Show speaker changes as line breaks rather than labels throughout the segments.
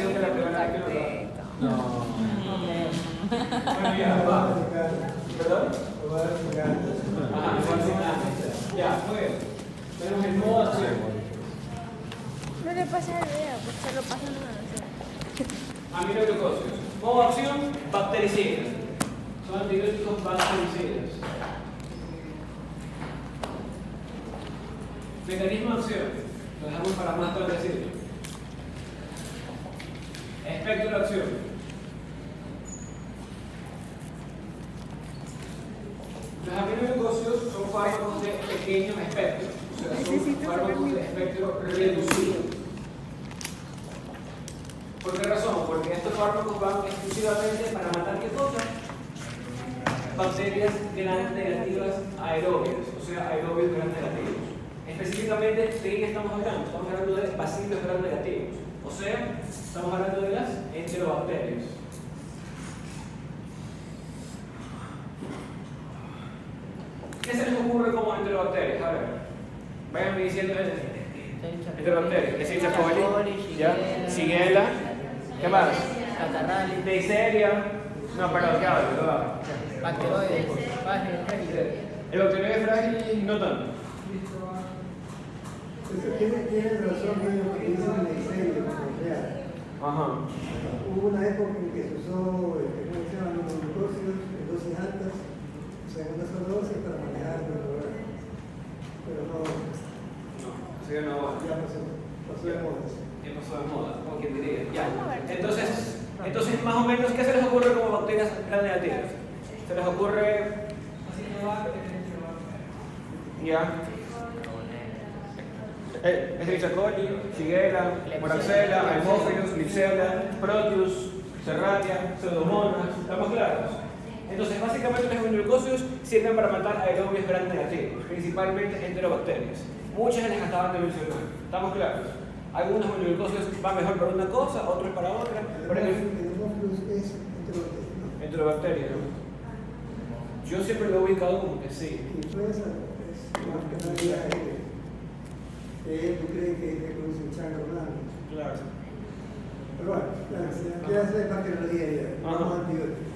acción que la primera vez que lo da. No. Bueno, ya, va. ¿Perdón? Ajá, ya, muy bien. Tenemos el modo acción.
No le pasa el video, pues se lo pasa en una
Aminoglucósidos. Modo acción, bactericidas. Son antibióticos bactericidas. Mecanismo de acción. Lo dejamos para más tarde decirlo. Espectro de acción. Los aminoglucósidos son fármacos de pequeño espectro, o sea, son fármacos de espectro reducido. ¿Por qué razón? Porque estos fármacos van exclusivamente para matar ¿qué cosa? Bacterias gram negativas aerobias, o sea, aerobios gram negativos. Específicamente, ¿de qué estamos hablando? Estamos hablando de bacilos gram negativos, o sea, estamos hablando de las enterobacterias. ¿Qué se les ocurre como enterobacterias? A ver, váyanme diciendo enterobacterias. Escherichia coli, ¿ya? Shigella, ¿qué más?
Catarrales,
Neisseria, no, perdón, ¿qué hablo?
bacteroides,
El bacterioide frágil no tanto.
Tienen razón ellos que dicen Neisseria,
Ajá.
hubo una época en que se usó, ¿cómo se llaman? Los glucósidos en dosis altas, o sea, en una sola dosis para manejar el programa. Pero no,
Así que no,
ya pasó de moda.
ya pasó de moda, como quien diría. Ya. Entonces, más o menos, ¿qué se les ocurre como bacterias gram negativas? Se les ocurre. Ya. Escherichia coli, Shigella, Moraxella, Haemophilus, Klebsiella, Proteus, Serratia, Pseudomonas, ¿estamos claros? Entonces, básicamente los aminoglucósidos sirven para matar aerobios gram negativos, principalmente enterobacterias. Muchas les acaban de mencionar, ¿estamos claros? Algunos aminoglucósidos van mejor para una cosa, otros para otra, pero en el
Haemophilus es
enterobacterias, ¿no? Yo siempre lo he ubicado como que sí.
influenza, es más que nada tú crees que produce un chango blanco.
Claro.
Pero bueno, ya es bacteriología ya,
Ajá.
no antibióticos.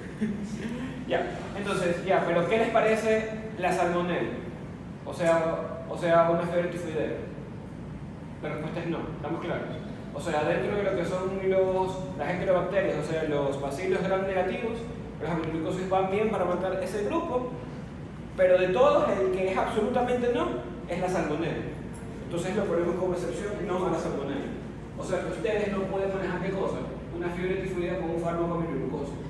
Ya, entonces, ya, pero ¿qué les parece la salmonela? O sea, una fiebre tifoidea. La respuesta es no, ¿estamos claros? O sea, dentro de lo que son las enterobacterias, o sea, los bacilos gram negativos, los aminoglucósidos van bien para matar ese grupo, pero de todos, el que es absolutamente no, es la salmonela. Entonces lo ponemos como excepción, no a la salmonela. O sea, que ustedes no pueden manejar ¿qué cosa? Una fiebre tifoidea con un fármaco aminoglucósico.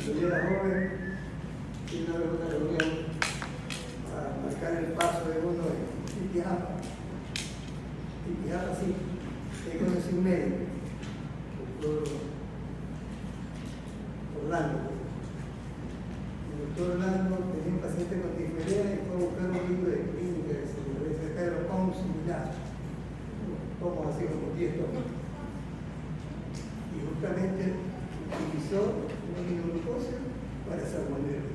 Cuando yo era joven, y una vez una reunión a marcar el paso de uno en Pijama. Y Pijama sí, ahí conocí un médico, el doctor Orlando. El doctor Orlando tenía un paciente con tifoidea y fue a buscar un libro de clínica de seguridad de Pedro Pons y Milán. Como así como 10 tomos. Y justamente utilizó un aminoglucósido para salmonela.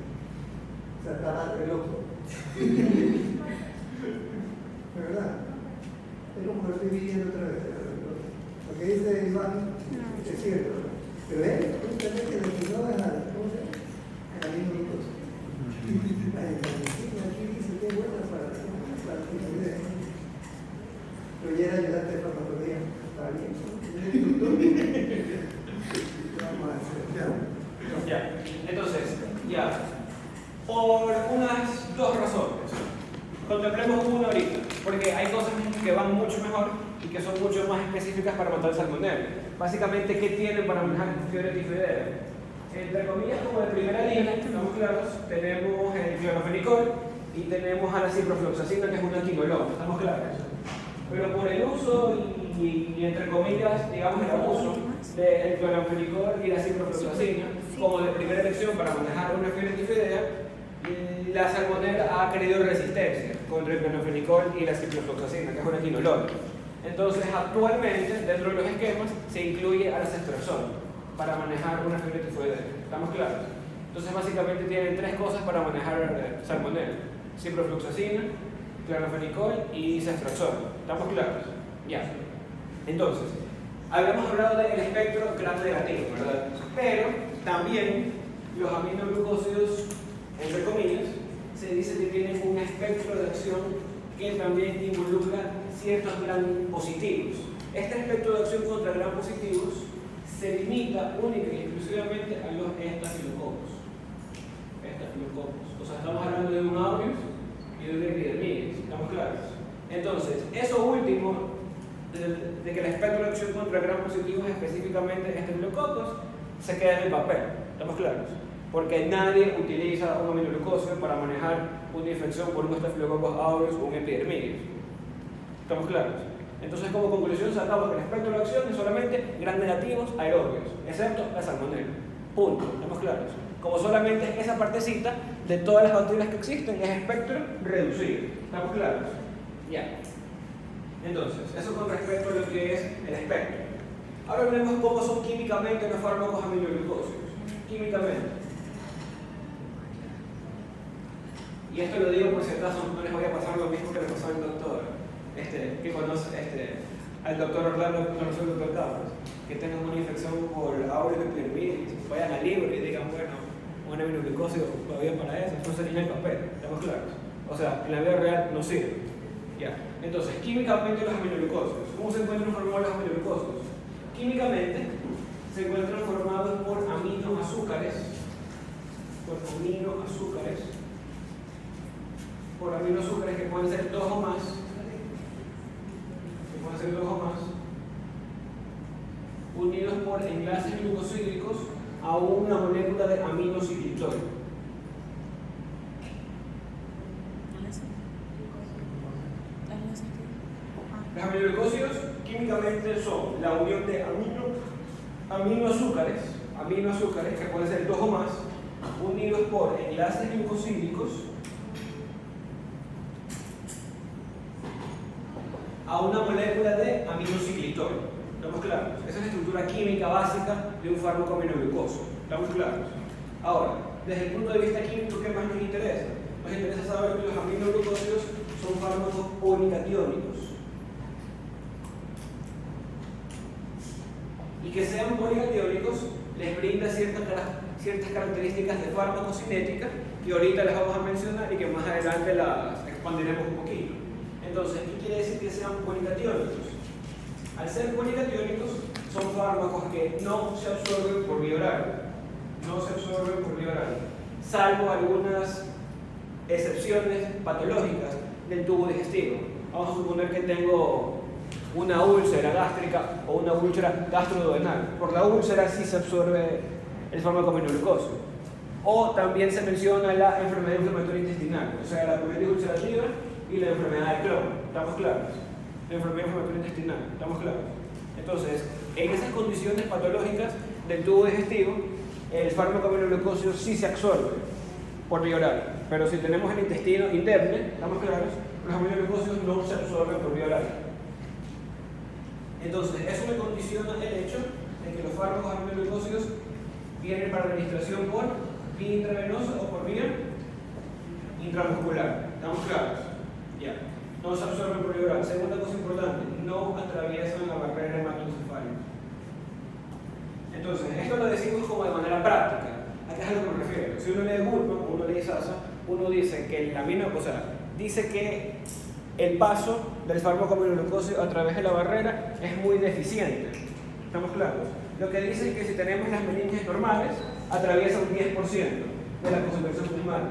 O sea, estaba re loco. ¿Verdad? Es como lo estoy viviendo otra vez. Lo que dice Iván es cierto. Pero él justamente destinó a la aminoglucósido. Aquí dice que es buena para la tifoidea. Pero ya era ayudante de farmacología. Está bien. Vamos a hacer.
Ya, entonces, ya, por unas dos razones. Contemplemos una ahorita, porque hay cosas que van mucho mejor y que son mucho más específicas para matar salmonella. Básicamente, ¿qué tienen para manejar fiebre tifoidea? Entre comillas, como de primera línea, estamos claros, tenemos el clorofenicol y tenemos a la ciprofloxacina, que es una quinolona, estamos claros. Pero por el uso y entre comillas, digamos el abuso del clorofenicol y la ciprofloxacina como de primera elección para manejar una fiebre tifoidea, la salmonella ha creado resistencia contra el clorofenicol y la ciprofloxacina, que es una quinolona. Entonces, actualmente, dentro de los esquemas, se incluye a la ceftriaxona para manejar una fiebre tifoidea. ¿Estamos claros? Entonces, básicamente tienen tres cosas para manejar salmonella: ciprofloxacina, clorofenicol y ceftriaxona. ¿Estamos claros? Ya. Entonces, habíamos hablado del espectro gram negativo, ¿verdad? Pero también los aminoglucósidos, entre comillas, se dice que tienen un espectro de acción que también involucra ciertos gram positivos. Este espectro de acción contra gram positivos se limita única y exclusivamente a los estafilococos. O sea, estamos hablando de un aureus y de un epidermidis, ¿estamos claros? Entonces, eso último, de que el espectro de acción contra gram positivos, específicamente estafilococos, se queda en el papel, ¿estamos claros? Porque nadie utiliza un aminoglucósido para manejar una infección por un estafilococcus aureus o un epidermidis. ¿Estamos claros? Entonces, como conclusión, sacamos que el espectro de acción es solamente gram negativos aerobios, excepto la salmonela. Punto. ¿Estamos claros? Como solamente esa partecita de todas las bacterias que existen es espectro reducido. ¿Estamos claros? Ya. Entonces, eso con respecto a lo que es el espectro. Ahora veremos cómo son químicamente los fármacos aminoglucósidos. Químicamente. Y esto lo digo por si acaso no les voy a pasar lo mismo que le pasó al doctor, que conoce al doctor Orlando, que conoce al doctor Carlos, que tengan una infección por aureus epidermidis, vayan al libro y digan, bueno, un aminoglucósido todavía para eso, eso sería en el papel, ¿estamos claros? O sea, en la vida real no sirve. Ya. Entonces, químicamente los aminoglucósidos. ¿Cómo se encuentran formados los aminoglucósidos? Químicamente se encuentran formados por aminoazúcares, que pueden ser dos o más, unidos por enlaces glucosídicos a una molécula de aminociclitorio. Los aminoglucósidos químicamente son la unión de aminoazúcares que pueden ser dos o más, unidos por enlaces glucosídicos a una molécula de aminociclitorio. ¿Estamos claros? Esa es la estructura química básica de un fármaco aminoglucósico. ¿Estamos claros? Ahora, desde el punto de vista químico, ¿qué más nos interesa? Nos interesa saber que los aminoglucósidos son fármacos policatiónicos. Y que sean policatiónicos les brinda ciertas características de farmacocinética que ahorita les vamos a mencionar y que más adelante las expandiremos un poquito. Entonces, ¿qué quiere decir que sean policatiónicos? Al ser policatiónicos, son fármacos que no se absorben por vía oral. Salvo algunas excepciones patológicas del tubo digestivo. Vamos a suponer que tengo una úlcera gástrica o una úlcera gastroduodenal. Por la úlcera sí se absorbe el fármaco aminoglucósido. O también se menciona la enfermedad inflamatoria intestinal, o sea, la colitis ulcerativa y la enfermedad de Crohn. ¿Estamos claros? La enfermedad inflamatoria intestinal. ¿Estamos claros? Entonces, en esas condiciones patológicas del tubo digestivo, el fármaco aminoglucósido sí se absorbe por vía oral. Pero si tenemos el intestino interno, ¿estamos claros? Los aminoglucósidos no se absorben por vía oral. Entonces, eso me condiciona el hecho de que los fármacos aminoglucósidos vienen para administración por vía intravenosa o por vía intramuscular. ¿Estamos claros? Ya. No se absorben por vía oral. Segunda cosa importante, no atraviesan la barrera hematoencefálica. Entonces, esto lo decimos como de manera práctica. ¿A qué es a lo que me refiero? Si uno lee Goodman, uno lee Sasa, uno dice que dice que el paso del fármaco aminoglucósido a través de la barrera es muy deficiente. ¿Estamos claros? Lo que dice es que si tenemos las meninges normales, atraviesa un 10% de la concentración plasmática.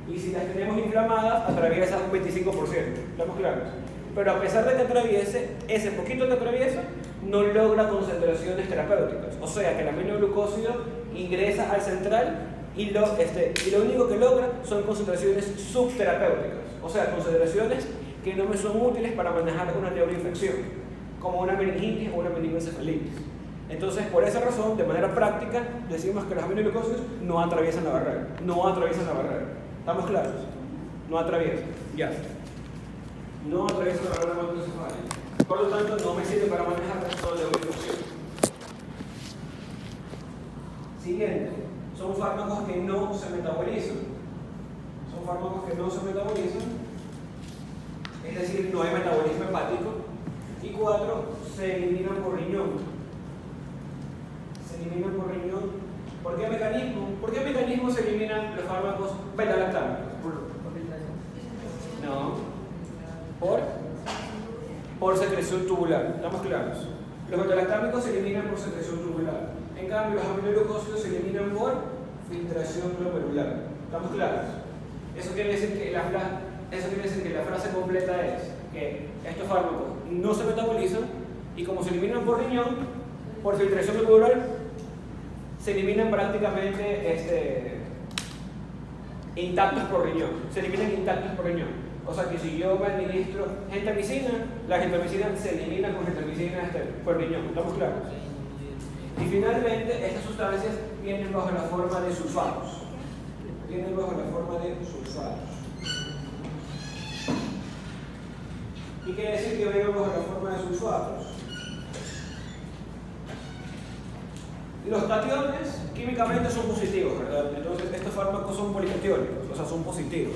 Y si las tenemos inflamadas, atraviesa un 25%. ¿Estamos claros? Pero a pesar de que atraviese, ese poquito que atraviesa no logra concentraciones terapéuticas. O sea que el aminoglucósido ingresa al central y lo único que logra son concentraciones subterapéuticas. O sea, concentraciones que no me son útiles para manejar una neuroinfección, como una meningitis o una meningoencefalitis. Entonces, por esa razón, de manera práctica, decimos que los aminoglucósidos no atraviesan la barrera. ¿Estamos claros? No atraviesan. Ya. No atraviesan la barrera hematoencefálica. Por lo tanto, no me sirve para manejar toda la neuroinfección. Siguiente. Son fármacos que no se metabolizan. Es decir, no hay metabolismo hepático. y 4 se eliminan por riñón. Se eliminan por riñón. ¿Por qué mecanismo? ¿Por qué mecanismo se eliminan los fármacos beta-lactámicos? No. Por secreción tubular. ¿Estamos claros? Los beta-lactámicos se eliminan por secreción tubular. En cambio, los aminoglucósidos se eliminan por filtración glomerular. ¿Estamos claros? Eso quiere decir que la frase completa es que estos fármacos no se metabolizan y como se eliminan por riñón, por filtración glomerular, se eliminan prácticamente intactos por riñón. Se eliminan intactos por riñón. O sea que si yo me administro gentamicina, la gentamicina se elimina con gentamicina por riñón. ¿Estamos claros? Y finalmente, estas sustancias vienen bajo la forma de sulfatos. Vienen bajo la forma de sulfatos. ¿Y qué quiere decir que vienen bajo la forma de sulfatos? Los cationes químicamente son positivos, ¿verdad? Entonces estos fármacos son policationicos, o sea, son positivos.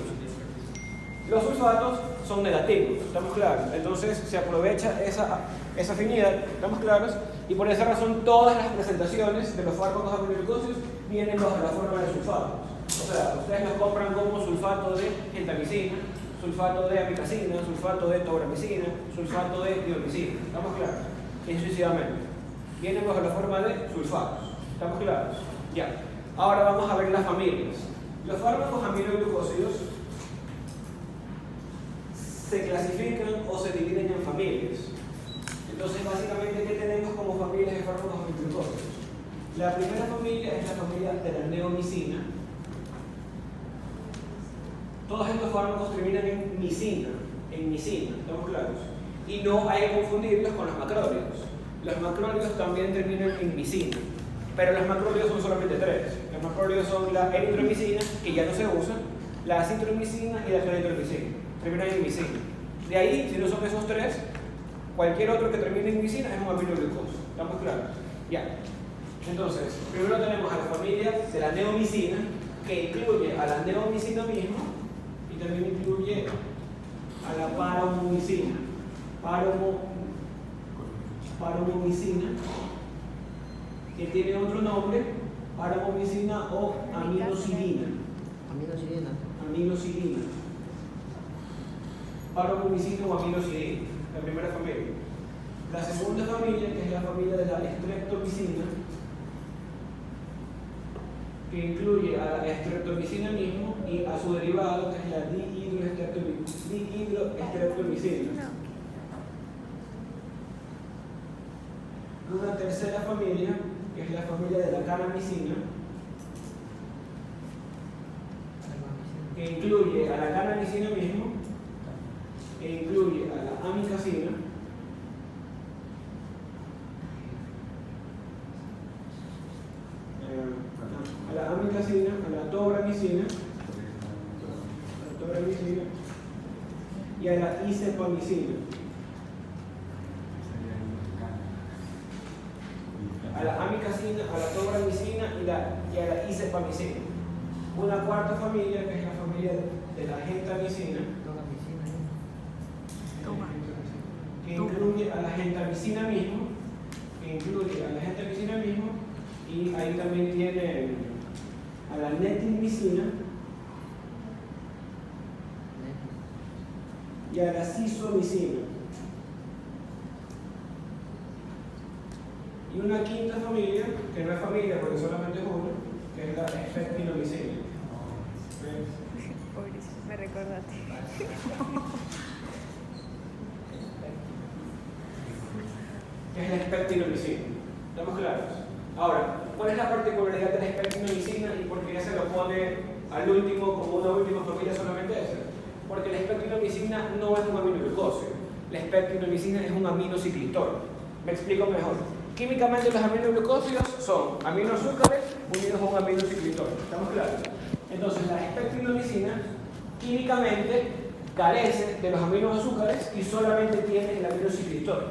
Los sulfatos son negativos, ¿estamos claros? Entonces se aprovecha esa afinidad, ¿estamos claros? Y por esa razón todas las presentaciones de los fármacos aminoglucósidos vienen bajo la forma de sulfatos. O sea, ustedes los compran como sulfato de gentamicina, sulfato de amicacina, sulfato de tobramicina, sulfato de diomicina, ¿estamos claros? Y sucesivamente. Vienen bajo la forma de sulfatos. ¿Estamos claros? Ya. Ahora vamos a ver las familias. Los fármacos aminoglucósidos se clasifican o se dividen en familias. Entonces, básicamente, ¿qué tenemos como familias de fármacos aminoglucósidos? La primera familia es la familia de la neomicina. Todos estos fármacos terminan en micina, ¿estamos claros? Y no hay que confundirlos con los macrólidos. Los macrólidos también terminan en micina, pero los macrólidos son solamente 3. Los macrólidos son la eritromicina, que ya no se usa, la citromicina y la claritromicina. Terminan en micina. De ahí, si no son esos 3, cualquier otro que termine en micina es un aminoglucósido. ¿Estamos claros? Ya. Entonces, primero tenemos a la familia de la neomicina, que incluye a la neomicina mismo y también incluye a la paromomicina. Paromomicina, que tiene otro nombre, paromomicina o aminocidina. Aminocidina. Paromomicina o aminocidina, la primera familia. La segunda familia, que es la familia de la streptomicina, que incluye a la streptomicina mismo y a su derivado, que es la dihidroestreptomicina. Una tercera familia, que es la familia de la canamicina, que incluye a la canamicina mismo, que incluye a la amicacina, a la tobramicina, y a la isepamicina. A la amicacina, a la tobramicina y a la isepamicina. Una cuarta familia, que es la familia de la gentamicina, que incluye a la gentamicina mismo, y ahí también tiene a la netilmicina y a la cisomicina. Y una quinta familia, que no es familia porque solamente es una, que es la espectinomicina.
Pobrecito, me recordaste.
Que es la espectinomicina. ¿Estamos claros? Ahora, ¿cuál es la particularidad de la espectinomicina y por qué se lo pone al último como una última familia solamente esa? Porque la espectinomicina no es un aminoglucósido. La espectinomicina es un aminociclitor. Me explico mejor. Químicamente los aminoglucósidos son aminoazúcares unidos a un aminociclitor. ¿Estamos claros? Entonces la espectinomicina químicamente carece de los aminoazúcares y solamente tiene el aminociclitor.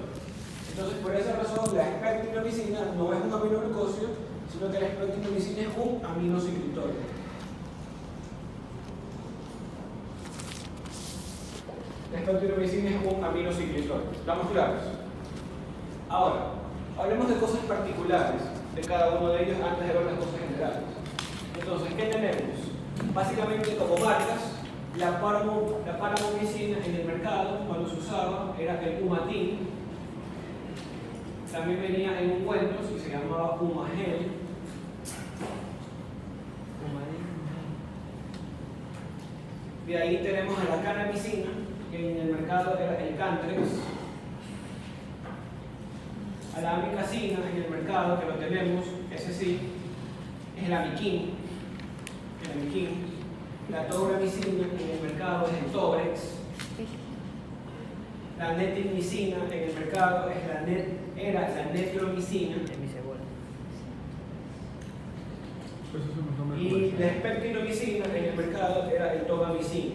Entonces por esa razón la espectinomicina no es un aminoglucósido, sino que la espectinomicina es un aminociclitor. La espectinomicina es un aminociclitor. ¿Estamos claros? Ahora, hablemos de cosas particulares de cada uno de ellos antes de ver las cosas generales. Entonces, ¿qué tenemos? Básicamente, como marcas, la paramomicina en el mercado, cuando se usaba, era el Humatin. También venía en ungüentos y se llamaba Humagel. De ahí tenemos a la canamicina, que en el mercado era el Cantrex. A la amicacina en el mercado, que lo tenemos, ese sí, es el Amiquin. La tobramicina en el mercado es el Tobrex. La netilmicina en el mercado era la netromicina. Y la espectinomicina en el mercado era el tobamicina.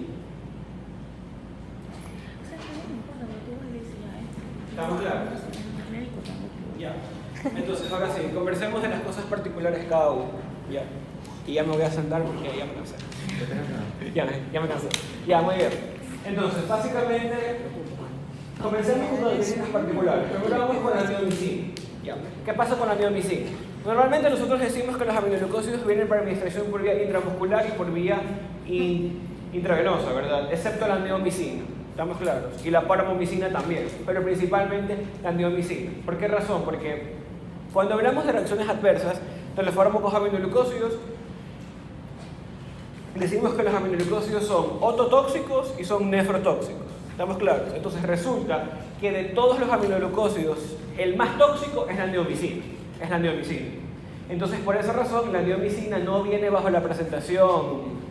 ¿Estamos claros? Ya. Entonces, ahora sí, conversemos de las cosas particulares cada uno. Ya. Y ya me voy a sentar porque ya me cansé. Ya me cansé. Ya, muy bien. Entonces, básicamente, comencemos con las disciplinas particulares. Primero vamos con la neomicina. Ya. ¿Qué pasa con la neomicina? Normalmente nosotros decimos que los aminoglucósidos vienen para administración por vía intramuscular y por vía intravenosa, ¿verdad? Excepto la neomicina. ¿Estamos claros? Y la paramomicina también, pero principalmente la neomicina. ¿Por qué razón? Porque cuando hablamos de reacciones adversas de los fármacos aminoglucósidos, decimos que los aminoglucósidos son ototóxicos y son nefrotóxicos. ¿Estamos claros? Entonces resulta que de todos los aminoglucósidos, el más tóxico es la neomicina. Entonces, por esa razón, la neomicina no viene bajo la presentación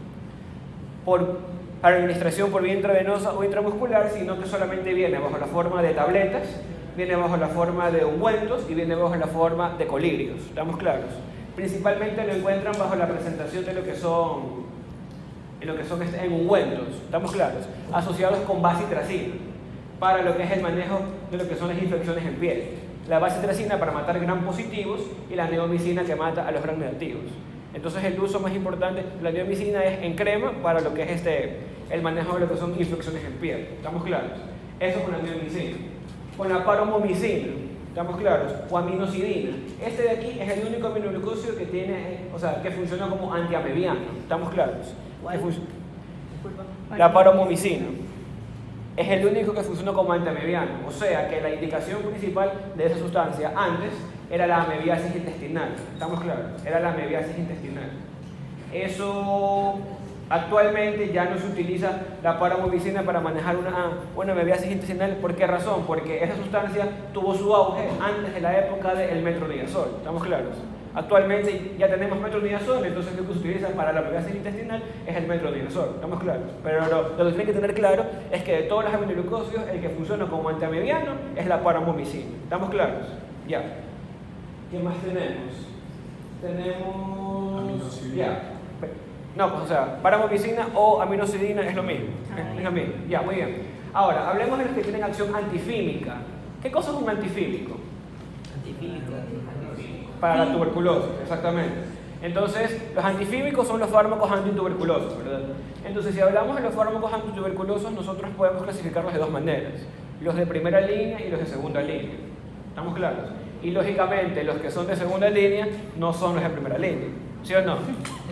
para administración por vía intravenosa o intramuscular, sino que solamente viene bajo la forma de tabletas, viene bajo la forma de ungüentos y viene bajo la forma de colirios. ¿Estamos claros? Principalmente lo encuentran bajo la presentación de lo que son en ungüentos. ¿Estamos claros? Asociados con bacitracina para lo que es el manejo de lo que son las infecciones en piel. La bacitracina para matar gram positivos y la neomicina que mata a los gram negativos. Entonces el uso más importante de la neomicina es en crema para lo que es el manejo de lo que son infecciones en piel. ¿Estamos claros? Eso con la neomicina. Con la paromomicina, ¿estamos claros? O aminocidina. Este de aquí es el único aminoglucósido que que funciona como antiamebiano. ¿Estamos claros? La paromomicina. Es el único que funciona como antiamebiano, o sea que la indicación principal de esa sustancia antes era la amebiasis intestinal. ¿Estamos claros? Era la amebiasis intestinal. Eso actualmente ya no se utiliza la paramomicina para manejar una amebiasis intestinal. ¿Por qué razón? Porque esa sustancia tuvo su auge antes de la época del metronidazol. ¿Estamos claros? Actualmente ya tenemos metronidazol, entonces lo que se utiliza para la amebiasis intestinal es el metronidazol. ¿Estamos claros? Pero lo que tienen que tener claro es que de todos los aminoglucósidos, el que funciona como antiamebiano es la paramomicina. ¿Estamos claros? Ya. ¿Qué más tenemos? Ya. No, pues, paramomicina o aminocidina es lo mismo. Es lo mismo. Ya, muy bien. Ahora, hablemos de los que tienen acción antifímica. ¿Qué cosa es un antifímico? Para la tuberculosis, exactamente. Entonces, los antifímicos son los fármacos antituberculosos, ¿verdad? Entonces, si hablamos de los fármacos antituberculosos, nosotros podemos clasificarlos de dos maneras: los de primera línea y los de segunda línea. ¿Estamos claros? Y lógicamente, los que son de segunda línea no son los de primera línea. ¿Sí o no?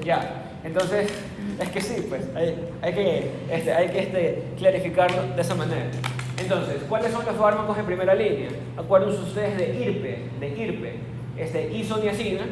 Ya. Entonces, es que sí, pues, hay que clarificarlo de esa manera. Entonces, ¿cuáles son los fármacos de primera línea? Acuérdense ustedes de IRPE. Isoniazina,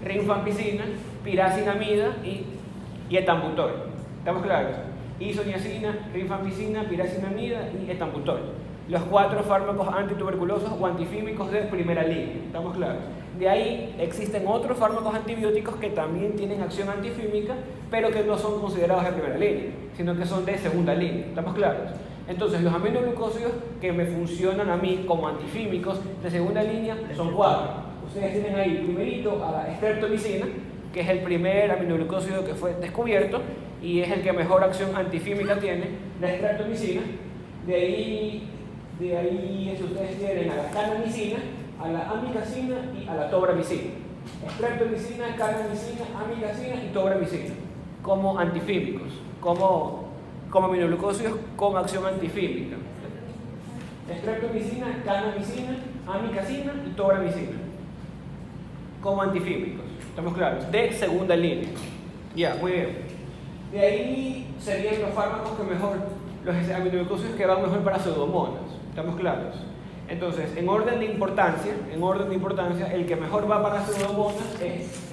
rifampicina, piracinamida y etambutol. ¿Estamos claros? Isoniazina, rifampicina, piracinamida y etambutol. Los 4 fármacos antituberculosos o antifímicos de primera línea. ¿Estamos claros? De ahí existen otros fármacos antibióticos que también tienen acción antifímica, pero que no son considerados de primera línea, sino que son de segunda línea. ¿Estamos claros? Entonces, los aminoglucósidos que me funcionan a mí como antifímicos de segunda línea son 4. Ustedes tienen ahí primerito a la streptomicina, que es el primer aminoglucósido que fue descubierto y es el que mejor acción antifímica tiene, la streptomicina. De ahí ustedes tienen a la canamicina, a la amicacina y a la tobramicina. Streptomicina, canamicina, amicacina y tobramicina como antifímicos, como aminoglucósidos con acción antifímica. Streptomicina, canamicina, amikacina y tobramicina como antifímicos. ¿Estamos claros? De segunda línea. Ya, muy bien. De ahí serían los fármacos que mejor, los aminoglucósidos que van mejor para pseudomonas. ¿Estamos claros? Entonces, en orden de importancia, el que mejor va para pseudomonas es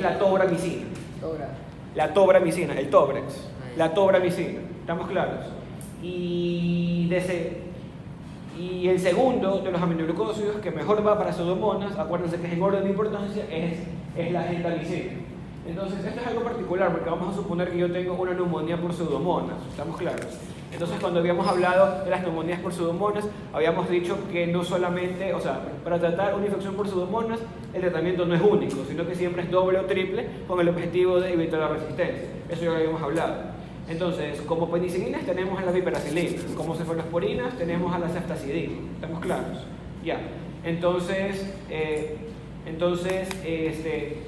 la tobramicina. La tobramicina, el Tobrex. La tobramicina. ¿Estamos claros? Y el segundo de los aminoglucósidos que mejor va para pseudomonas, acuérdense que es en orden de importancia, es la gentamicina. Entonces, esto es algo particular porque vamos a suponer que yo tengo una neumonía por pseudomonas. ¿Estamos claros? Entonces, cuando habíamos hablado de las neumonías por pseudomonas, habíamos dicho que no solamente, o sea, para tratar una infección por pseudomonas, el tratamiento no es único, sino que siempre es doble o triple con el objetivo de evitar la resistencia. Eso ya lo habíamos hablado. Entonces, como penicilinas tenemos a la piperacilina, como cefalosporinas tenemos a la ceftazidima. ¿Estamos claros? Ya. Entonces,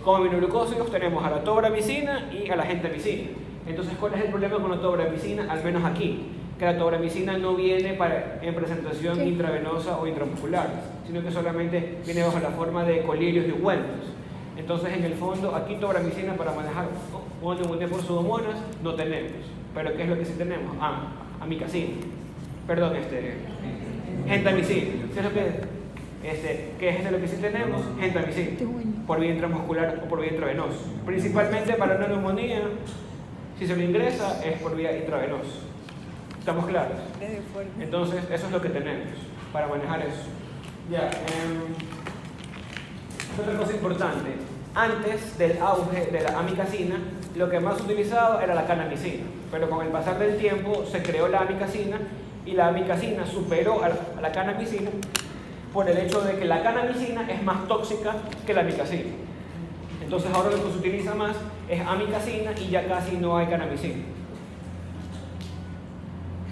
como aminoglucósidos tenemos a la tobramicina y a la gentamicina. Entonces, ¿cuál es el problema con la tobramicina? Al menos aquí, que la tobramicina no viene en presentación intravenosa o intramuscular, sino que solamente viene bajo la forma de colirios y ungüentos. Entonces, en el fondo, aquí tobramicina para manejar una neumonía por pseudomonas no tenemos. ¿Pero qué es lo que sí tenemos? Amikacina. Perdón, gentamicina. ¿Qué es lo ¿qué es lo que sí tenemos? Gentamicina. Por vía intramuscular o por vía intravenosa. Principalmente para una neumonía, si se lo ingresa, es por vía intravenosa. ¿Estamos claros? Entonces, eso es lo que tenemos para manejar eso. Ya. Otra cosa importante. Antes del auge de la amikacina, lo que más utilizado era la kanamicina. Pero con el pasar del tiempo se creó la amikacina y la amikacina superó a la kanamicina por el hecho de que la kanamicina es más tóxica que la amikacina. Entonces ahora lo que se utiliza más es amikacina y ya casi no hay kanamicina.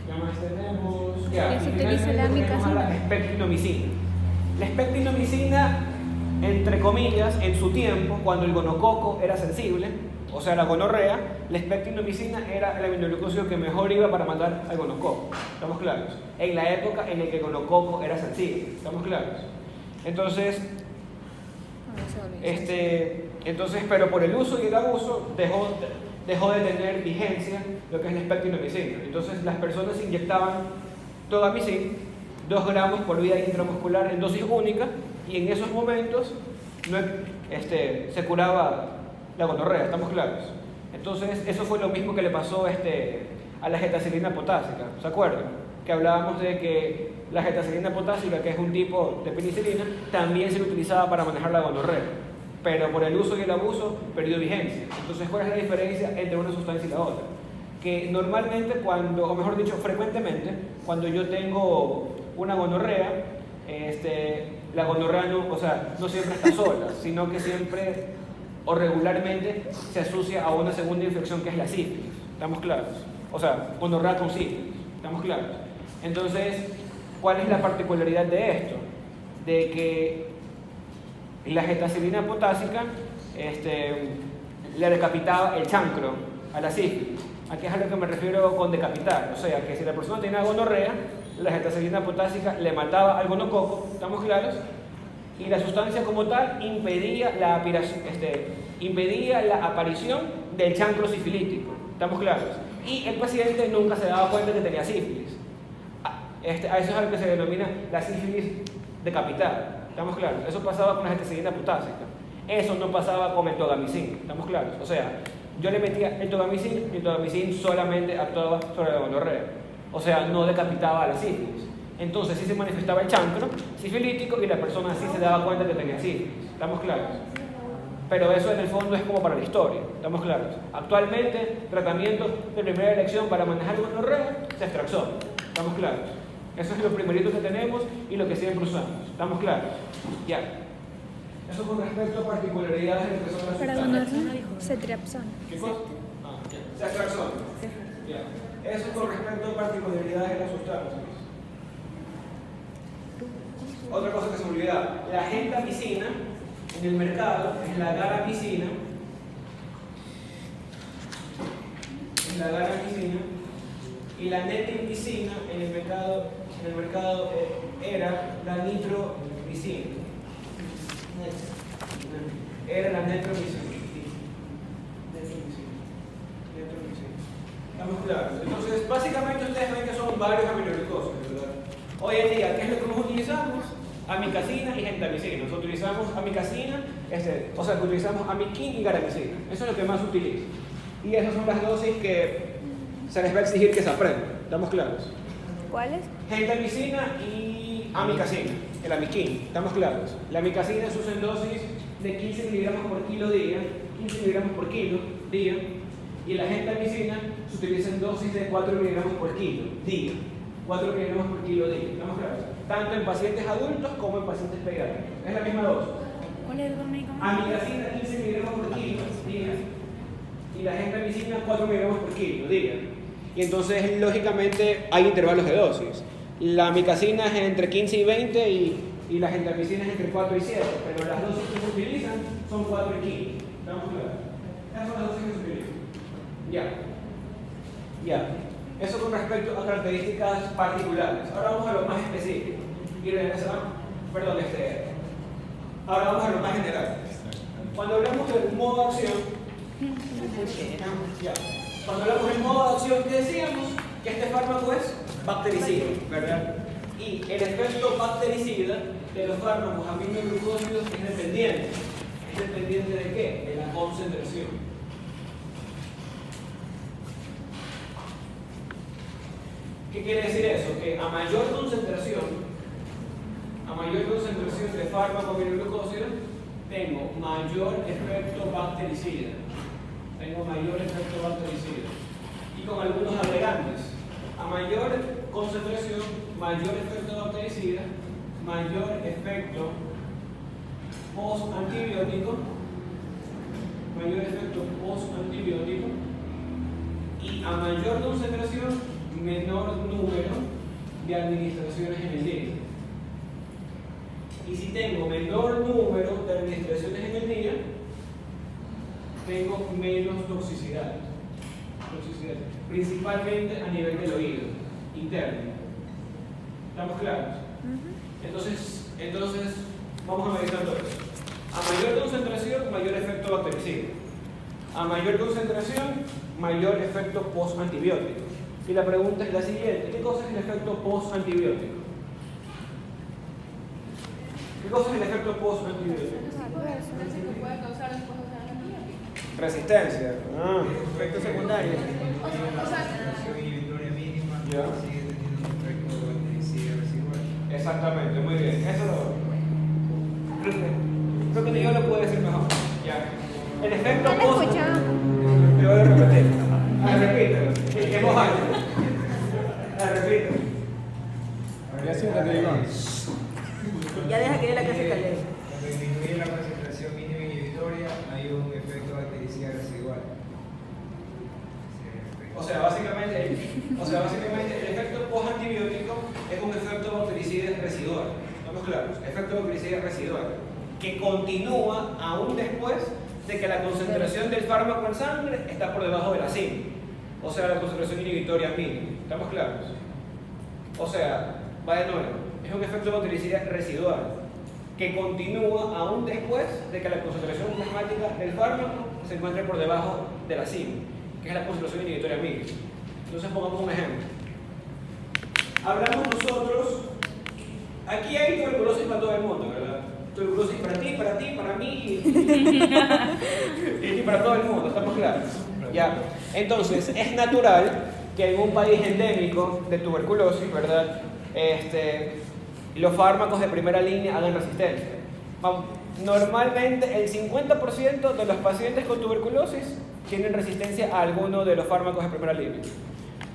¿Qué más tenemos? Ya,
se utiliza la amikacina.
La spectinomicina. La spectinomicina, entre comillas, en su tiempo, cuando el gonococo era sensible, o sea, la gonorrea, la spectinomicina era el aminoglucósido que mejor iba para matar al gonococo. ¿Estamos claros? En la época en la que el gonococo era sensible. ¿Estamos claros? Entonces, pero por el uso y el abuso dejó de tener vigencia lo que es la spectinomicina. Entonces, las personas se inyectaban tobramicina, 2 gramos por vía intramuscular en dosis única, y en esos momentos se curaba la gonorrea. ¿Estamos claros? Entonces, eso fue lo mismo que le pasó a la getacilina potásica. ¿Se acuerdan? Que hablábamos de que la getacilina potásica, que es un tipo de penicilina, también se utilizaba para manejar la gonorrea, pero por el uso y el abuso perdió vigencia. Entonces, ¿cuál es la diferencia entre una sustancia y la otra? Que normalmente o mejor dicho, frecuentemente, cuando yo tengo una gonorrea, la gonorrea no siempre está sola, sino que siempre o regularmente se asocia a una segunda infección que es la sífilis. ¿Estamos claros? O sea, gonorrea con sífilis. ¿Estamos claros? Entonces, ¿cuál es la particularidad de esto? De que la getacilina potásica le decapitaba el chancro a la sífilis. Aquí es a lo que me refiero con decapitar. O sea, que si la persona tenía gonorrea, la getacilina potásica le mataba al gonococo. ¿Estamos claros? Y la sustancia como tal impedía la aparición del chancro sifilítico. ¿Estamos claros? Y el paciente nunca se daba cuenta que tenía sífilis. A eso es algo que se denomina la sífilis decapitada. ¿Estamos claros? Eso pasaba con la getacilina potásica. Eso no pasaba con el tobramicina. ¿Estamos claros? O sea, yo le metía el tobramicina y el tobramicina solamente actuaba sobre la gonorrea. O sea, no decapitaba a la sífilis. Entonces sí se manifestaba el chancro sifilítico y la persona sí se daba cuenta que tenía sífilis. ¿Estamos claros? Pero eso en el fondo es como para la historia. ¿Estamos claros? Actualmente, tratamiento de primera elección para manejar la gonorrea, ceftriaxona. ¿Estamos claros? Eso es lo primerito que tenemos y lo que siempre usamos. ¿Estamos claros? Ya. Eso con respecto a particularidades de lo que son las
para
sustancias.
gonorrea, ceftriaxona.
¿Qué cosa? Ceftriaxona. Ya. Eso con respecto a particularidades de las sustancias. Otra cosa que se me olvidaba, la gentamicina en el mercado es la garamicina, Y la netilmicina en el mercado era la nitromicina. Era la netromicina. ¿Estamos claros? Entonces, básicamente ustedes ven que son varios aminoglucósidos, ¿verdad? Hoy en día, ¿qué es lo que más utilizamos? Amicacina y gentamicina. Nosotros utilizamos amicacina, o sea, que utilizamos amiquin y garamicina. Eso es lo que más se utiliza. Y esas son las dosis que se les va a exigir que se aprendan. ¿Estamos claros?
¿Cuáles?
Gentamicina y amicacina, el amiquin. ¿Estamos claros? La amicacina se usa en dosis de 15 miligramos por kilo día, 15 miligramos por kilo día. Y la gentamicina se utiliza en dosis de 4 miligramos por kilo día. 4 miligramos por kilo día. ¿Estamos claros? Tanto en pacientes adultos como en pacientes pediátricos. Es la misma dosis.
¿Cuál es el medicamento?
Amicacina 15 miligramos por kilo día. Y la gentamicina 4 miligramos por kilo día. Y entonces, lógicamente, hay intervalos de dosis. La amicacina es entre 15 y 20 y la gentamicina es entre 4 y 7. Pero las dosis que se utilizan son 4 y 15. ¿Estamos claros? Esas son las dosis que se utilizan. Ya. Eso con respecto a características particulares. Ahora vamos a lo más específico. Y regresamos. Ahora vamos a lo más general. Cuando hablamos del modo de acción, cuando hablamos del modo de acción, ¿qué decíamos? Que este fármaco es bactericida, ¿verdad? Y el efecto bactericida de los fármacos aminoglucósidos es dependiente. ¿Es dependiente de qué? De la concentración. ¿Qué quiere decir eso? Que a mayor concentración de fármaco aminoglucósido, tengo mayor efecto bactericida. Y con algunos agregantes. A mayor concentración, mayor efecto bactericida, mayor efecto post-antibiótico, y a mayor concentración, menor número de administraciones en el día. Y si tengo menor número de administraciones en el día, tengo menos toxicidad, principalmente a nivel del oído interno. ¿Estamos claros? Entonces vamos a analizar todo eso. A mayor concentración, mayor efecto bactericida. A mayor concentración, mayor efecto post-antibiótico. Y la pregunta es la siguiente: ¿qué cosa es el efecto post-antibiótico? Resistencia.
Efectos secundarios.
Sigue teniendo un efecto bactericida residual.
Exactamente, muy bien. Eso creo que yo lo puedo decir mejor. Ya. El efecto
¿Están
post.
escuchando?
Te voy a repetir. Repítelo. En voz alta. Repito.
Ya siento que digo. Ya deja que dé la clase caliente.
Cuando disminuye la concentración mínima inhibitoria, hay un efecto bactericida residual.
O sea, básicamente el efecto post-antibiótico es un efecto bactericida residual. ¿Estamos claros? Efecto bactericida residual. Que continúa aún después de que la concentración del fármaco en sangre está por debajo de la 5. O sea, la concentración inhibitoria mínima. ¿Estamos claros? O sea, va de nuevo. Es un efecto bactericida residual que continúa aún después de que la concentración plasmática del fármaco se encuentre por debajo de la 5, que es la concentración inhibitoria mínima. Entonces pongamos un ejemplo. Hablamos nosotros, aquí hay tuberculosis para todo el mundo, ¿verdad? Tuberculosis para ti, para mí y para todo el mundo, ¿estamos claros? Ya. Entonces, es natural que en un país endémico de tuberculosis, ¿verdad? Los fármacos de primera línea hagan resistencia. Normalmente el 50% de los pacientes con tuberculosis tienen resistencia a alguno de los fármacos de primera línea.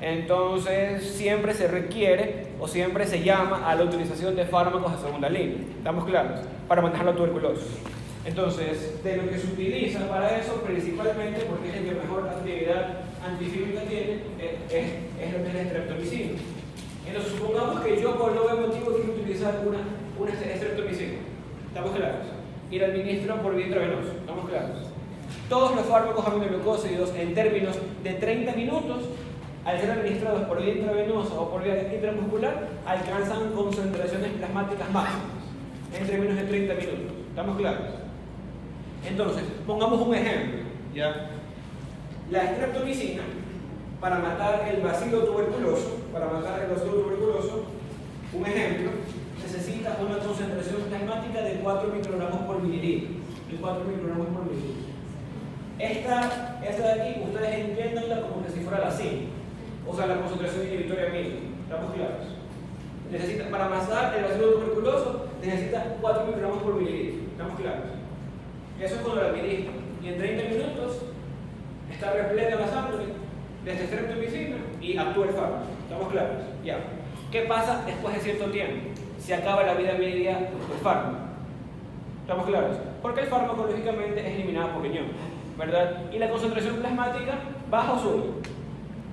Entonces siempre se requiere o siempre se llama a la utilización de fármacos de segunda línea. ¿Estamos claros? Para manejar la tuberculosis. Entonces, de lo que se utiliza para eso, principalmente porque es el que mejor actividad antifíbica tiene, es lo que es la streptomicina. Entonces, supongamos que yo por no motivo quiero utilizar una streptomicina. ¿Estamos claros? Y la administro por vía intravenosa. ¿Estamos claros? Todos los fármacos aminoglucósidos en términos de 30 minutos al ser administrados por vía intravenosa o por vía intramuscular, alcanzan concentraciones plasmáticas máximas entre menos de 30 minutos. ¿Estamos claros? Entonces, pongamos un ejemplo, ¿ya? La streptomicina, para matar el bacilo tuberculoso, un ejemplo, necesita una concentración plasmática de 4 microgramos por mililitro. Esta de aquí, ustedes entiéndanla como que si fuera la zinc, o sea, la concentración inhibitoria mínima. ¿Estamos claros? Necesita, para matar el bacilo tuberculoso, necesita 4 microgramos por mililitro. ¿Estamos claros? Eso es cuando lo administran. Y en 30 minutos está repleta la sangre de streptomicina y actúa el fármaco. ¿Estamos claros? Ya. ¿Qué pasa después de cierto tiempo? Se acaba la vida media del fármaco. ¿Estamos claros? Porque el fármaco lógicamente es eliminado por riñón, ¿verdad? Y la concentración plasmática baja o sube.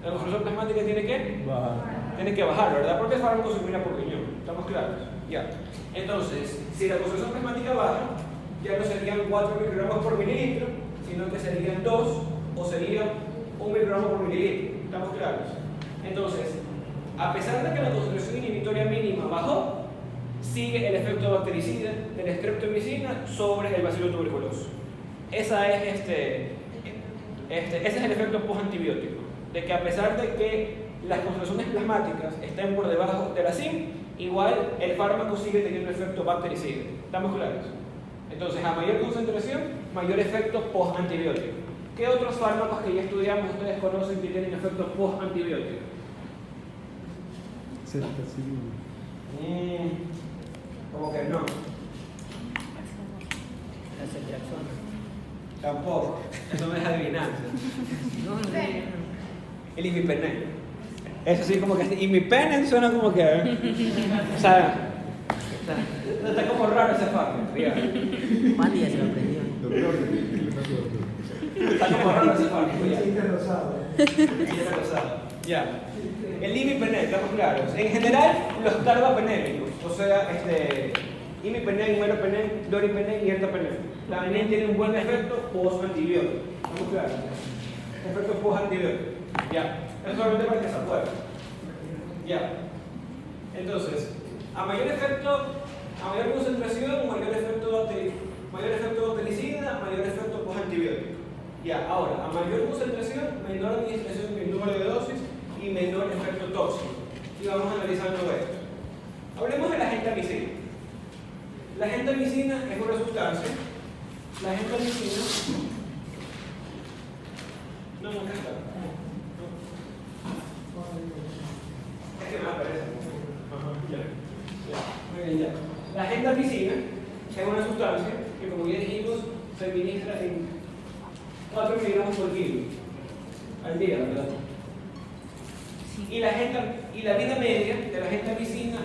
La concentración plasmática tiene que bajar, ¿verdad? Porque el fármaco se elimina por riñón. ¿Estamos claros? Ya. Entonces, si la concentración plasmática baja, ya no serían 4 microgramos por mililitro, sino que serían 2 o serían 1 microgramo por mililitro. ¿Estamos claros? Entonces, a pesar de que la concentración inhibitoria mínima bajó, sigue el efecto bactericida de la streptomicina sobre el bacilo tuberculoso. Ese es el efecto postantibiótico, de que a pesar de que las concentraciones plasmáticas estén por debajo de la zinc, igual el fármaco sigue teniendo efecto bactericida. ¿Estamos claros? Entonces, a mayor concentración, mayor efecto postantibiótico. ¿Qué otros fármacos que ya estudiamos ustedes conocen que tienen efecto postantibiótico? Como que no.
La ceftriaxona.
Tampoco. Eso no es adivinanza. El imipenem. Eso sí, como que imipenem suena como que. O sea, está como raro ese fármaco.
Mandy ya se lo aprendió.
Está como raro ese fármaco.
Aceite rosado.
Ya. El imipenem, estamos claros. En general, los carbapenémicos, o sea, imipenem, meropenem, doripenem y ertapenem. También tienen un buen efecto post-antibiótico. ¿Estamos claros? Efecto post-antibiótico. Ya. Es solamente para que se acuerden. Ya. Entonces, a mayor concentración, mayor efecto bactericida, mayor efecto post-antibiótico. Ya. Ahora, a mayor concentración, menor administración en número de dosis y menor efecto tóxico. Y vamos analizando esto. Hablemos de la gentamicina. La gentamicina es una sustancia. La gentamicina. No, acá está. Es que me aparece. Muy bien, ya. La gentamicina es una sustancia que, como ya dijimos, se administra en 4 miligramos por kilo al día, ¿verdad? Y la vida media de la gentamicina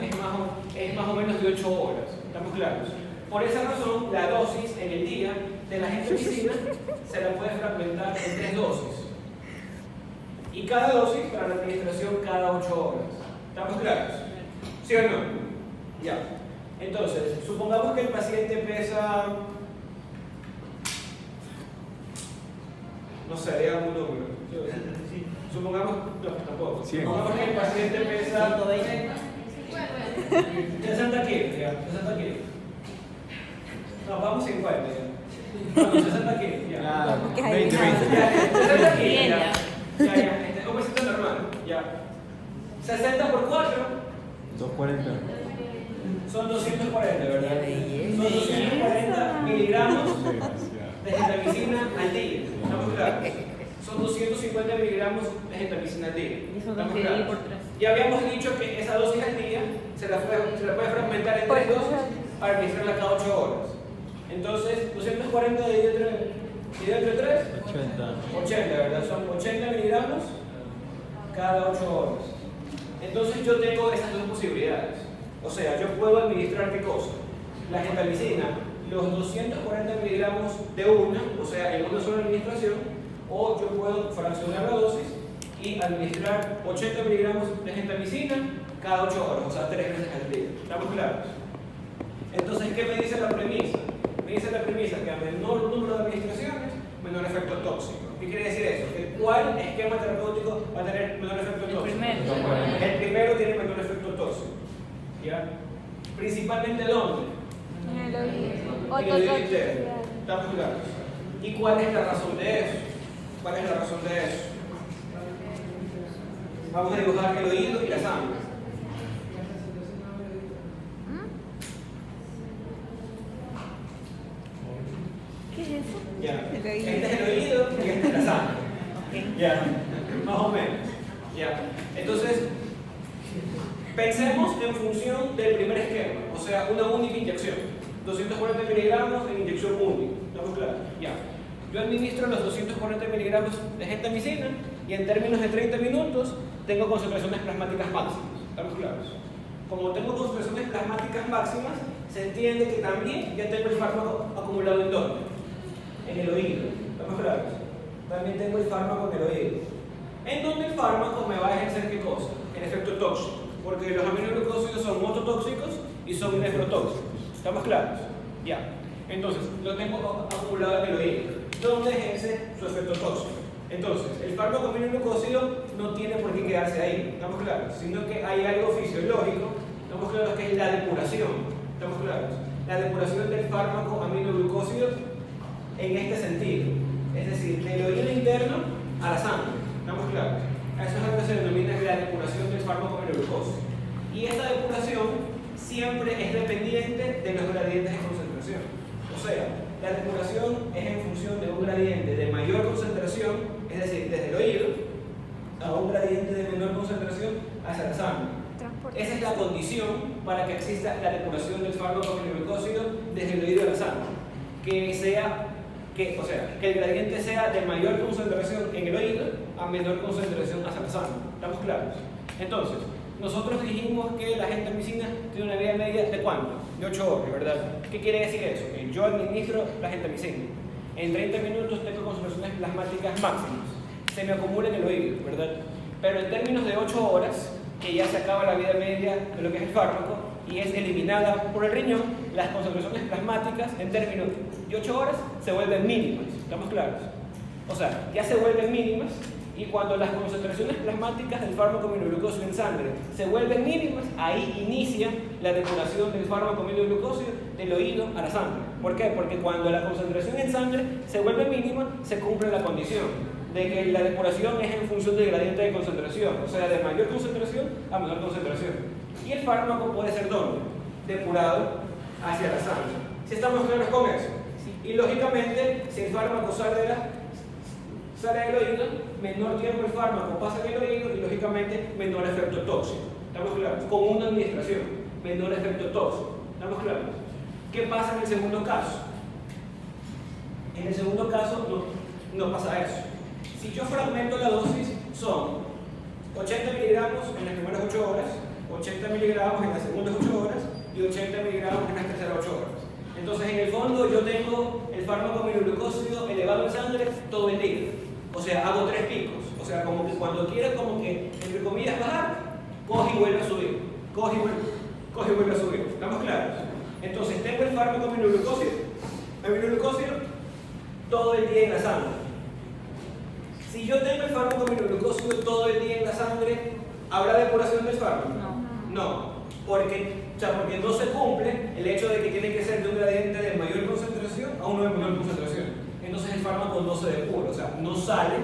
es más o menos de 8 horas. ¿Estamos claros? Por esa razón, la dosis en el día de la gentamicina se la puede fragmentar en 3 dosis. Y cada dosis para la administración cada 8 horas. ¿Estamos claros? ¿Sí o no? Ya. Entonces, supongamos que el paciente pesa, no sé, digamos un número. Supongamos, no, tampoco. Supongamos que el paciente pesa 60 kilos, ya, 60 kilos. No, vamos 50, ya. No, 60 kilos, ya.
20.
60 kilos, ya. Un pesito normal, ya. 60 por 4.
240.
Son 240, ¿verdad? Son 240 miligramos de gentamicina al día. ¿Estamos claros? Son 250 miligramos de gentamicina al día. ¿Estamos claros? Ya habíamos dicho que esa dosis al día se la puede fragmentar en 3 dosis para administrarla cada 8 horas. Entonces, 240 dividido entre 3, 80, ¿verdad? Son 80 miligramos cada 8 horas. Entonces yo tengo esas dos posibilidades. O sea, yo puedo administrar ¿qué cosa? La gentamicina, los 240 miligramos de una, o sea, en una sola administración, o yo puedo fraccionar la dosis y administrar 80 miligramos de gentamicina cada 8 horas, o sea, 3 veces al día. ¿Estamos claros? Entonces, ¿qué me dice la premisa? Me dice la premisa que a menor número de administraciones, menor efecto tóxico. ¿Qué quiere decir eso? Que cuál esquema terapéutico va a tener menor efecto El primero tiene menor efecto tóxico. ¿Ya? Principalmente ¿dónde?
En el oído.
En el oído interno. ¿Estamos claros? ¿Y cuál es la razón de eso? ¿Cuál es la razón de eso? Vamos a dibujar el oído y la sangre.
¿Qué es eso?
Ya.
El oído.
Este es el oído y este es la sangre. Ya. Más o menos. Ya. Entonces, pensemos en función del primer esquema, o sea, una única inyección. 240 miligramos en inyección única. ¿Estamos claros? Ya. Yo administro los 240 miligramos de gentamicina y en términos de 30 minutos tengo concentraciones plasmáticas máximas. ¿Estamos claros? Como tengo concentraciones plasmáticas máximas, se entiende que también ya tengo el fármaco acumulado en dónde? En el oído. ¿Estamos claros? También tengo el fármaco en el oído. En donde el fármaco me va a ejercer ¿qué cosa? El efecto tóxico. Porque los aminoglucósidos son mototóxicos y son nefrotóxicos. ¿Estamos claros? Ya. Entonces, lo tengo acumulado en el oído, donde ejerce su efecto tóxico. Entonces, el fármaco aminoglucósido no tiene por qué quedarse ahí, ¿estamos claros? Sino que hay algo fisiológico, estamos claros que es la depuración, ¿estamos claros? La depuración del fármaco aminoglucósido en este sentido, es decir, del oído interno a la sangre, ¿estamos claros? Eso es lo que se denomina la depuración del fármaco aminoglucósido. Y esta depuración siempre es dependiente de los gradientes de concentración. O sea, la depuración es en función de un gradiente de mayor concentración, es decir, desde el oído, a un gradiente de menor concentración hacia la sangre. Esa es la condición para que exista la depuración del fármaco aminoglucósido desde el oído a la sangre. Que el gradiente sea de mayor concentración en el oído a menor concentración hacia la sangre. ¿Estamos claros? Entonces, nosotros dijimos que la gentamicina tiene una vida media de ¿cuánto? De 8 horas, ¿verdad? ¿Qué quiere decir eso? Que yo administro la gentamicina. En 30 minutos tengo concentraciones plasmáticas máximas. Se me acumula en el oído, ¿verdad? Pero en términos de 8 horas, que ya se acaba la vida media de lo que es el fármaco y es eliminada por el riñón, las concentraciones plasmáticas en términos de 8 horas se vuelven mínimas. ¿Estamos claros? O sea, ya se vuelven mínimas. Y cuando las concentraciones plasmáticas del fármaco aminoglucósido en sangre se vuelven mínimas, ahí inicia la depuración del fármaco aminoglucósido del oído a la sangre. ¿Por qué? Porque cuando la concentración en sangre se vuelve mínima, se cumple la condición de que la depuración es en función del gradiente de concentración, o sea, de mayor concentración a menor concentración. Y el fármaco puede ser ¿dónde? Depurado hacia la sangre. ¿Sí estamos claros con eso? Y lógicamente, si el fármaco sale del oído, menor tiempo el fármaco pasa en el oído y lógicamente menor efecto tóxico. ¿Estamos claros? Con una administración, menor efecto tóxico. ¿Estamos claros? ¿Qué pasa en el segundo caso? En el segundo caso no pasa eso. Si yo fragmento la dosis, son 80 miligramos en las primeras 8 horas, 80 miligramos en las segundas 8 horas y 80 miligramos en las terceras 8 horas. Entonces, en el fondo, yo tengo el fármaco aminoglucósido elevado en sangre todo el día. O sea, hago 3 picos. O sea, como que cuando quiero, como que, entre comillas, bajar, coge y vuelve a subir. Coge y vuelve a subir. ¿Estamos claros? Entonces, tengo el fármaco aminoglucósido todo el día en la sangre. Si yo tengo el fármaco aminoglucósido todo el día en la sangre, ¿habrá depuración del fármaco? No. Porque no se cumple el hecho de que tiene que ser de un gradiente de mayor concentración a uno de menor concentración. Entonces el fármaco no se depura, o sea, no sale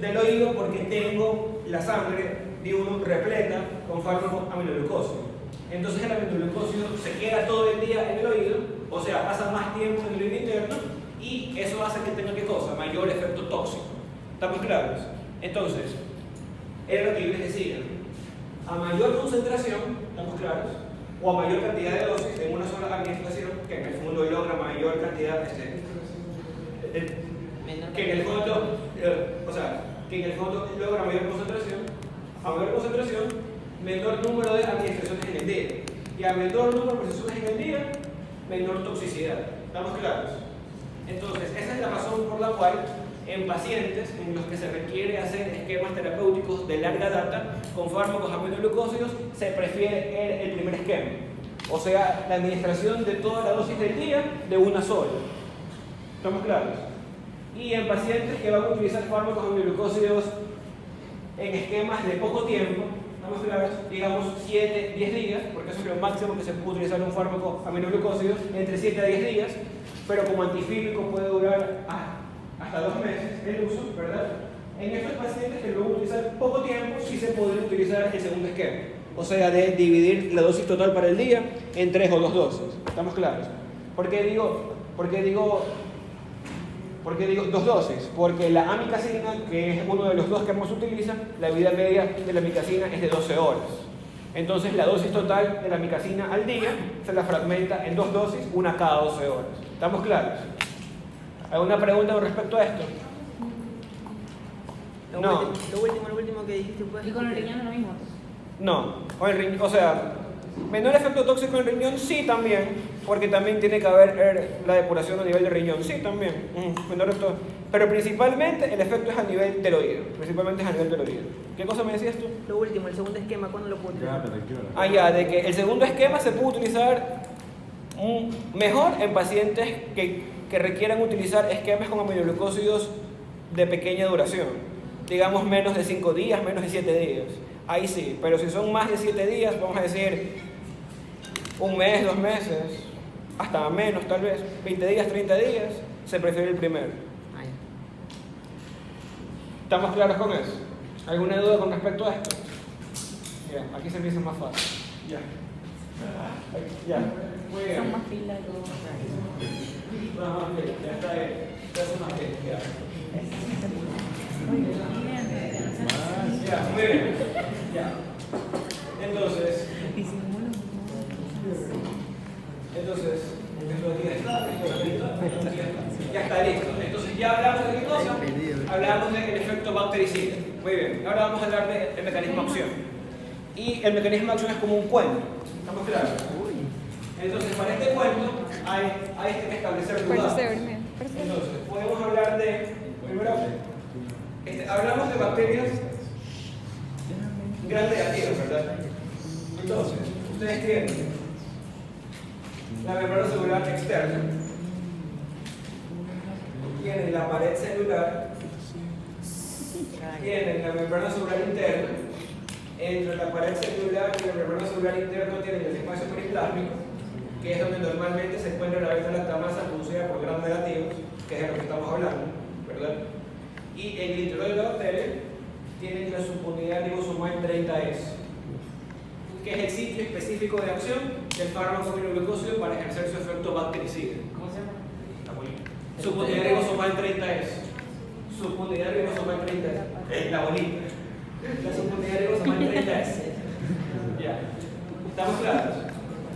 del oído porque tengo la sangre de uno repleta con fármaco aminoglucósido. Entonces el aminoglucósido se queda todo el día en el oído, o sea, pasa más tiempo en el oído interno y eso hace que tenga ¿qué cosa? Mayor efecto tóxico. ¿Estamos claros? Entonces, era lo que yo les decía. A mayor concentración, ¿estamos claros? O a mayor cantidad de dosis en una sola administración, que en el fondo logra mayor cantidad, que en el fondo logra mayor concentración, a mayor concentración, menor número de administraciones en el día. Y a menor número de administraciones en el día, menor toxicidad. ¿Estamos claros? Entonces, esa es la razón por la cual en pacientes en los que se requiere hacer esquemas terapéuticos de larga data con fármacos aminoglucósidos, se prefiere el primer esquema. O sea, la administración de toda la dosis del día de una sola. ¿Estamos claros? Y en pacientes que van a utilizar fármacos aminoglucósidos en esquemas de poco tiempo, estamos claros, digamos 7, 10 días, porque eso es lo máximo que se puede utilizar un fármaco aminoglucósido, entre 7 a 10 días, pero como antifílico puede durar hasta 2 meses el uso, ¿verdad? En estos pacientes que lo van a utilizar poco tiempo, sí se podría utilizar el segundo esquema, o sea, de dividir la dosis total para el día en 3 o 2 dosis. ¿Estamos claros? ¿Por qué digo 2 dosis? Porque la amicacina, que es uno de los dos que más se utiliza, la vida media de la amicacina es de 12 horas. Entonces, la dosis total de la amicacina al día se la fragmenta en 2 dosis, una cada 12 horas. ¿Estamos claros? ¿Alguna pregunta con respecto a esto? No.
Lo último que dijiste fue...
Y con el riñón lo mismo.
No. O sea, menor efecto tóxico en el riñón, sí también, porque también tiene que haber la depuración a nivel de riñón, sí también. Menor efecto. Pero principalmente el efecto es a nivel teroideo. Principalmente es a nivel teroideo. ¿Qué cosa me decías tú?
Lo último, el segundo esquema, ¿cuándo lo puedo utilizar?
Ya, de que el segundo esquema se puede utilizar mejor en pacientes que requieran utilizar esquemas con aminoglucósidos de pequeña duración. Digamos menos de 5 días, menos de 7 días. Ahí sí, pero si son más de 7 días, vamos a decir 1 mes, 2 meses, hasta menos tal vez, 20 días, 30 días, se prefiere el primero. ¿Estamos claros con eso? ¿Alguna duda con respecto a esto? Ya, aquí se empieza más fácil. Ya. Ya. Muy bien.
Son más pilas.
Ya está bien. Ya son más pilas. Ya. Ya, muy bien. Ya. Entonces, ya está listo. Entonces, ya hablamos de qué cosa. Hablamos del efecto bactericida. Muy bien. Ahora vamos a hablar del mecanismo de acción. Y el mecanismo de acción es como un cuento. ¿Estamos claros? Entonces, para este cuento hay que establecer dudas. Entonces, podemos hablar de, primero, hablamos de bacterias gram negativas, ¿verdad? Entonces, ustedes tienen la membrana celular externa, tienen la pared celular, tienen la membrana celular interna. Entre la pared celular y la membrana celular interna tienen el espacio periplásmico, que es donde normalmente se encuentra la beta-lactamasa producida por gram negativos, que es de lo que estamos hablando, ¿verdad? Y en el interior de la bacteria tienen la subunidad ribosomal 30S, que es el sitio específico de acción del fármaco aminoglucósido para ejercer su efecto bactericida. ¿Cómo se llama? La bolita. Subunidad ribosomal 30S. Subunidad ribosomal 30S. La bolita. La subunidad ribosomal 30S. Ya. ¿Estamos claros?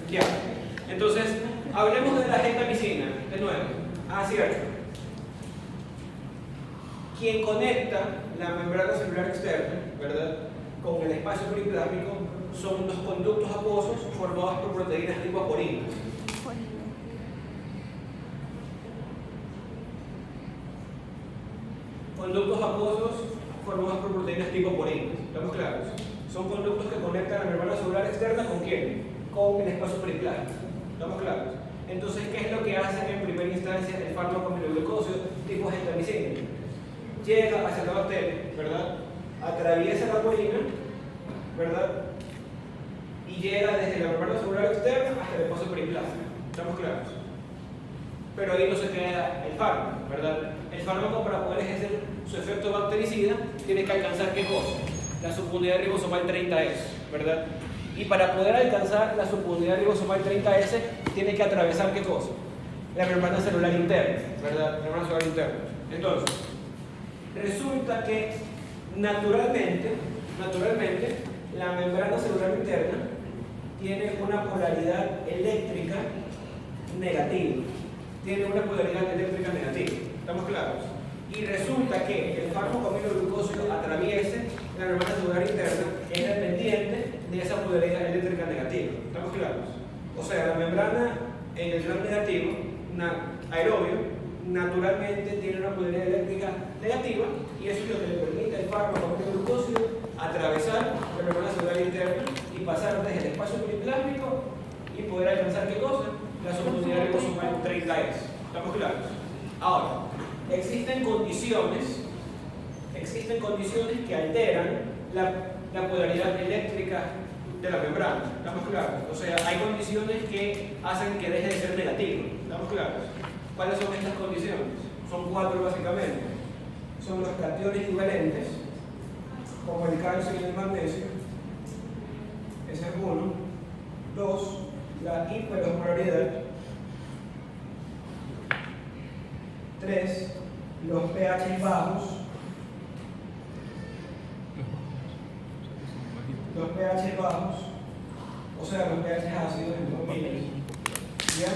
Ya. Entonces, hablemos de la gentamicina, de nuevo. Cierto. Quien conecta la membrana celular externa, ¿verdad?, con el espacio periplásmico son los conductos acuosos formados por proteínas lipoporinas. Conductos acuosos formados por proteínas lipoporinas. ¿Estamos claros? Son conductos que conectan la membrana celular externa ¿con quién? Con el espacio periplásmico. ¿Estamos claros? Entonces, ¿qué es lo que hace en primera instancia el fármaco aminoglucósido tipo gentamicina? Llega hacia la bacteria, ¿verdad? Atraviesa la porina, ¿verdad? Y llega desde la membrana celular externa hasta el espacio periplásmico. ¿Estamos claros? Pero ahí no se queda el fármaco, ¿verdad? El fármaco, para poder ejercer su efecto bactericida, tiene que alcanzar ¿qué cosa? La subunidad ribosomal 30S, ¿verdad? Y para poder alcanzar la subunidad ribosomal 30S, tiene que atravesar ¿qué cosa? La membrana celular interna, ¿verdad? La membrana celular interna. Entonces, resulta que naturalmente, la membrana celular interna tiene una polaridad eléctrica negativa. Tiene una polaridad eléctrica negativa. ¿Estamos claros? Y resulta que el fármaco aminoglucósido atraviese la membrana celular interna es dependiente de esa polaridad eléctrica negativa. ¿Estamos claros? O sea, la membrana en el gram negativo, aerobio, naturalmente tiene una polaridad eléctrica negativa, y eso es lo que le permite al fármaco aminoglucósido atravesar la membrana celular interna y pasar desde el espacio periplásmico y poder alcanzar ¿qué cosa? La subunidad ribosomal 30S. ¿Estamos claros? Ahora, existen condiciones existen condiciones que alteran la polaridad eléctrica de la membrana. ¿Estamos claros? O sea, hay condiciones que hacen que deje de ser negativo. ¿Estamos claros? ¿Cuáles son estas condiciones? Son 4 básicamente. Son los cationes equivalentes, como el calcio y el magnesio. Ese es 1. 2. La hiperosmolaridad. 3. Los pH bajos. Los pH bajos, o sea, los pH ácidos en comillas, ¿ya?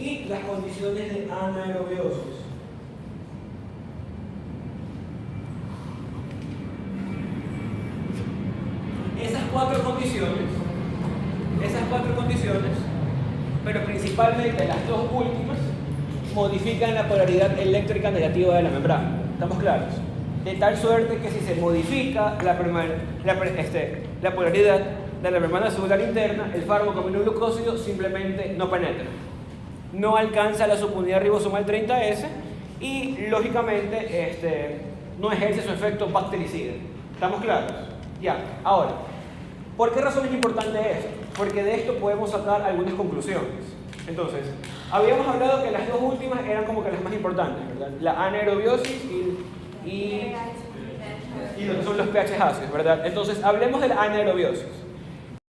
Y las condiciones de anaerobiosis. Esas cuatro condiciones, pero principalmente las dos últimas, modifican la polaridad eléctrica negativa de la membrana. ¿Estamos claros? De tal suerte que si se modifica la polaridad de la membrana celular interna, el fármaco aminoglucósido simplemente no penetra. No alcanza la subunidad ribosomal 30S y, lógicamente, no ejerce su efecto bactericida. ¿Estamos claros? Ya. Ahora, ¿por qué razón es importante esto? Porque de esto podemos sacar algunas conclusiones. Entonces, habíamos hablado que las dos últimas eran como que las más importantes, ¿verdad? La anaerobiosis y lo que son los pH ácidos, ¿verdad? Entonces, hablemos de la anaerobiosis.